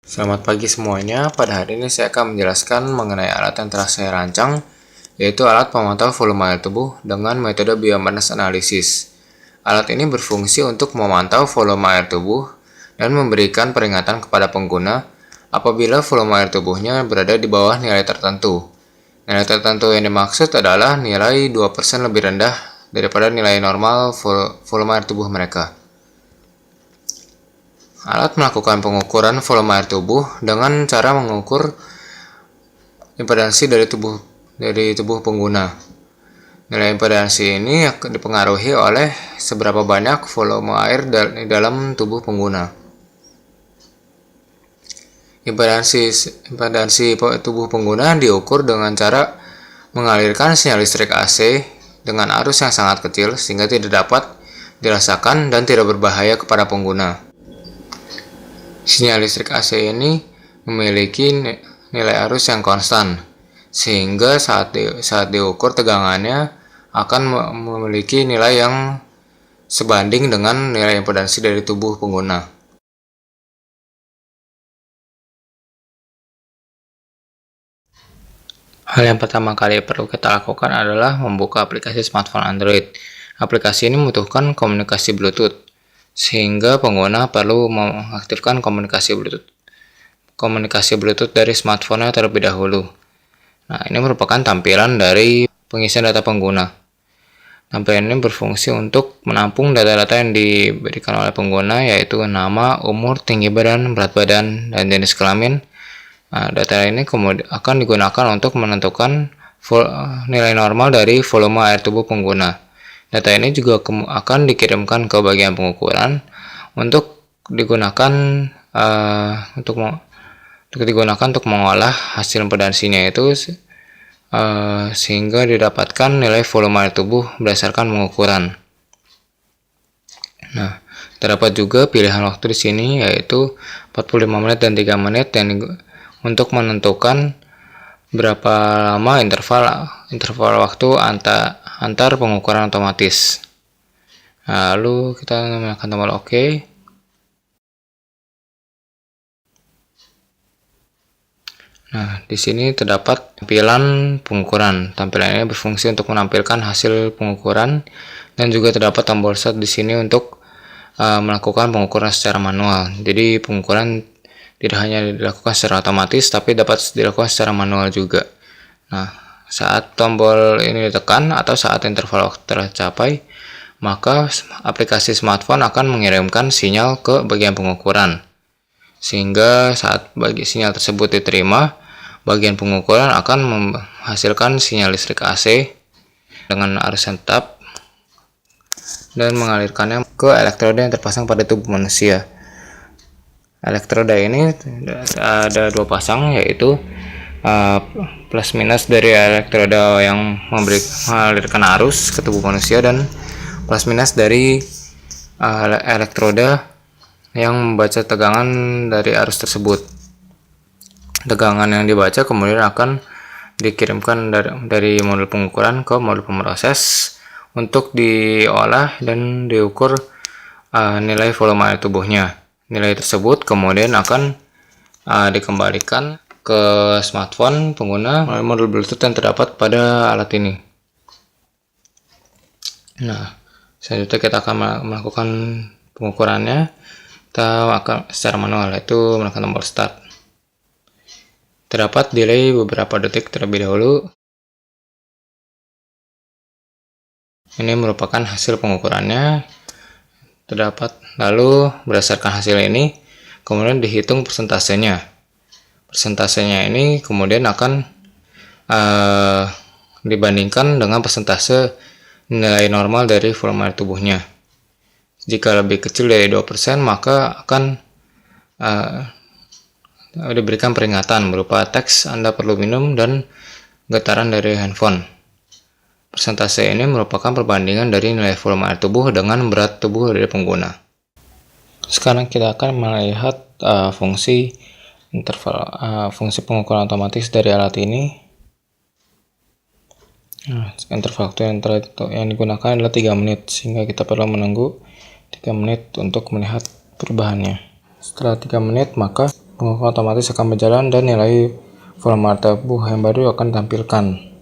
Selamat pagi semuanya, pada hari ini saya akan menjelaskan mengenai alat yang telah saya rancang, yaitu alat pemantau volume air tubuh dengan metode biomass analysis. Alat ini berfungsi untuk memantau volume air tubuh dan memberikan peringatan kepada pengguna apabila volume air tubuhnya berada di bawah nilai tertentu. Nilai tertentu yang dimaksud adalah nilai 2% lebih rendah daripada nilai normal volume air tubuh mereka. Alat melakukan pengukuran volume air tubuh dengan cara mengukur impedansi dari tubuh pengguna. Nilai impedansi ini dipengaruhi oleh seberapa banyak volume air dalam tubuh pengguna. Impedansi tubuh pengguna diukur dengan cara mengalirkan sinyal listrik AC dengan arus yang sangat kecil sehingga tidak dapat dirasakan dan tidak berbahaya kepada pengguna. Sinyal listrik AC ini memiliki nilai arus yang konstan, sehingga saat diukur tegangannya akan memiliki nilai yang sebanding dengan nilai impedansi dari tubuh pengguna. Hal yang pertama kali perlu kita lakukan adalah membuka aplikasi smartphone Android. Aplikasi ini membutuhkan komunikasi Bluetooth, sehingga pengguna perlu mengaktifkan komunikasi Bluetooth dari smartphone-nya terlebih dahulu. Nah, ini merupakan tampilan dari pengisian data pengguna. Tampilan ini berfungsi untuk menampung data-data yang diberikan oleh pengguna, yaitu nama, umur, tinggi badan, berat badan, dan jenis kelamin. Nah, data ini kemudian akan digunakan untuk menentukan nilai normal dari volume air tubuh pengguna. Data ini juga akan dikirimkan ke bagian pengukuran untuk digunakan untuk mengolah hasil impedansinya itu sehingga didapatkan nilai volume air tubuh berdasarkan pengukuran. Nah, terdapat juga pilihan waktu di sini, yaitu 45 menit dan 3 menit untuk menentukan berapa lama interval waktu antar pengukuran otomatis. Lalu kita menekan tombol OK. Nah, di sini terdapat tampilan pengukuran. Tampilan ini berfungsi untuk menampilkan hasil pengukuran dan juga terdapat tombol start di sini untuk melakukan pengukuran secara manual. Jadi pengukuran tidak hanya dilakukan secara otomatis, tapi dapat dilakukan secara manual juga. Nah, saat tombol ini ditekan atau saat interval waktu tercapai, maka aplikasi smartphone akan mengirimkan sinyal ke bagian pengukuran. Sehingga saat sinyal tersebut diterima, bagian pengukuran akan menghasilkan sinyal listrik AC dengan arus yang tetap dan mengalirkannya ke elektroda yang terpasang pada tubuh manusia. Elektroda ini ada dua pasang, yaitu plus minus dari elektroda yang mengalirkan arus ke tubuh manusia dan plus minus dari elektroda yang membaca tegangan dari arus tersebut. Tegangan yang dibaca kemudian akan dikirimkan dari modul pengukuran ke modul pemroses untuk diolah dan diukur nilai volume air tubuhnya. Nilai tersebut kemudian akan dikembalikan ke smartphone pengguna melalui modul Bluetooth yang terdapat pada alat ini. Nah, selanjutnya kita akan melakukan pengukurannya. Kita akan secara manual, yaitu menekan tombol start. Terdapat delay beberapa detik terlebih dahulu. Ini merupakan hasil pengukurannya. Lalu berdasarkan hasil ini kemudian dihitung persentasenya. Persentasenya ini kemudian akan dibandingkan dengan persentase nilai normal dari volume air tubuhnya. Jika lebih kecil dari 2%, maka akan diberikan peringatan berupa teks Anda perlu minum dan getaran dari handphone. Persentase ini merupakan perbandingan dari nilai volume air tubuh dengan berat tubuh dari pengguna. Sekarang kita akan melihat fungsi pengukuran otomatis dari alat ini. Nah, interval waktu yang digunakan adalah 3 menit, sehingga kita perlu menunggu 3 menit untuk melihat perubahannya. Setelah 3 menit, maka pengukuran otomatis akan berjalan dan nilai volume tubuh yang baru akan ditampilkan.